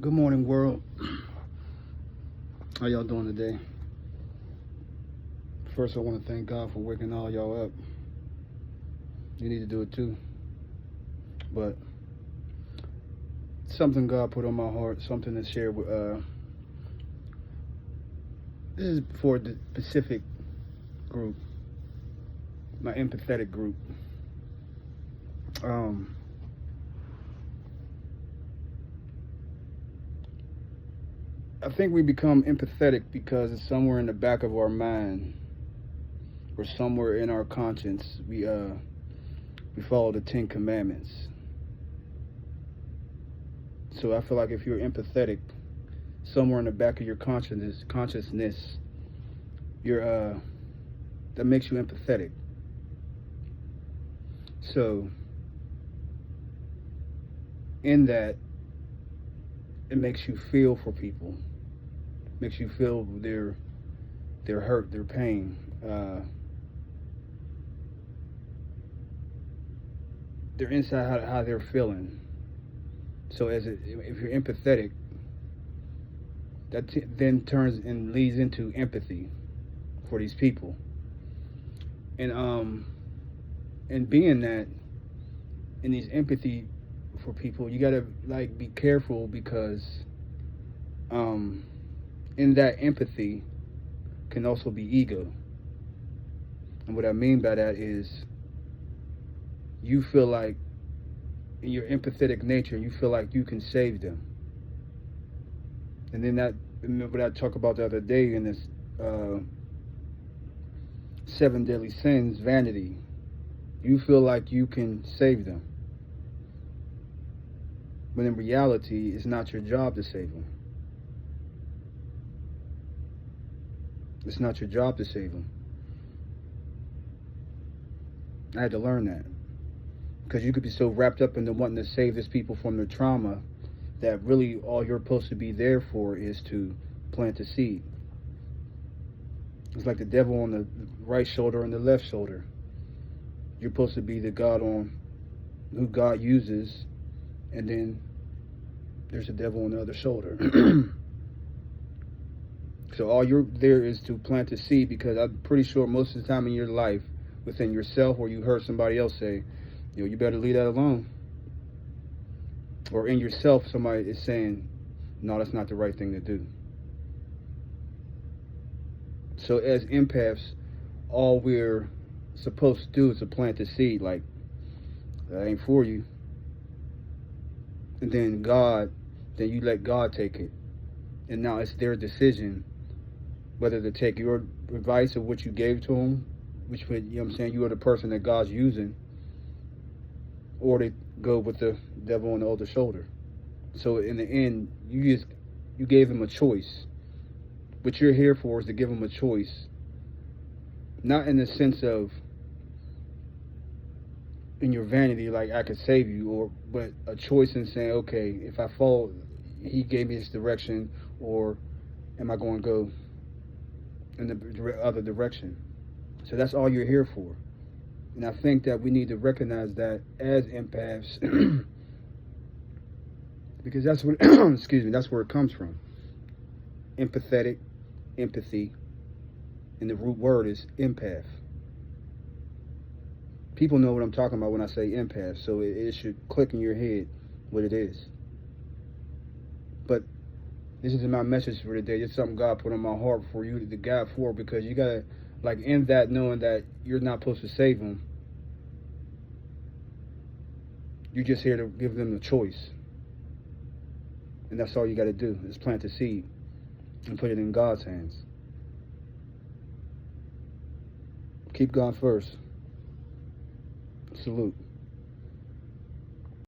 Good morning, world. How y'all doing today? First, I want to thank God for waking all y'all up. You need to do it too. But something God put on my heart, something to share with. This is for the Pacific group, my empathetic group. I think we become empathetic because it's somewhere in the back of our mind, or somewhere in our conscience. We follow the Ten Commandments. So I feel like if you're empathetic, somewhere in the back of your consciousness, you're that makes you empathetic. So in that, it makes you feel for people, makes you feel their hurt, their pain. Their inside, how they're feeling. So if you're empathetic, that then turns and leads into empathy for these people. And being that in these empathy for people, you gotta be careful because in that empathy can also be ego. And what I mean by that is you feel like in your empathetic nature, you feel like you can save them. And then what I talked about the other day in this 7 deadly sins, vanity. You feel like you can save them. When in reality, it's not your job to save them. It's not your job to save them. I had to learn that. Because you could be so wrapped up into wanting to save these people from their trauma that really all you're supposed to be there for is to plant a seed. It's like the devil on the right shoulder and the left shoulder. You're supposed to be the God on who God uses, and then there's the devil on the other shoulder. So all you're there is to plant a seed, because I'm pretty sure most of the time in your life, within yourself, or you heard somebody else say, you better leave that alone. Or in yourself, somebody is saying, no, that's not the right thing to do. So as empaths, all we're supposed to do is to plant the seed, like, that ain't for you. And then you let God take it. And now it's their decision whether to take your advice or what you gave to them, which would, you are the person that God's using, or to go with the devil on the other shoulder. So in the end, you gave them a choice. What you're here for is to give them a choice. Not in the sense of in your vanity, like I could save you, but a choice in saying, okay, if I fall, he gave me this direction, or am I going to go in the other direction? So that's all you're here for. And I think that we need to recognize that as empaths, because that's what, that's where it comes from. Empathetic, empathy, and the root word is empath. People know what I'm talking about when I say empath, so it should click in your head what it is. But this is my message for today. It's something God put on my heart for you to guide for, because you gotta, in that, knowing that you're not supposed to save them. You're just here to give them the choice. And that's all you got to do, is plant the seed and put it in God's hands. Keep God first. Salute.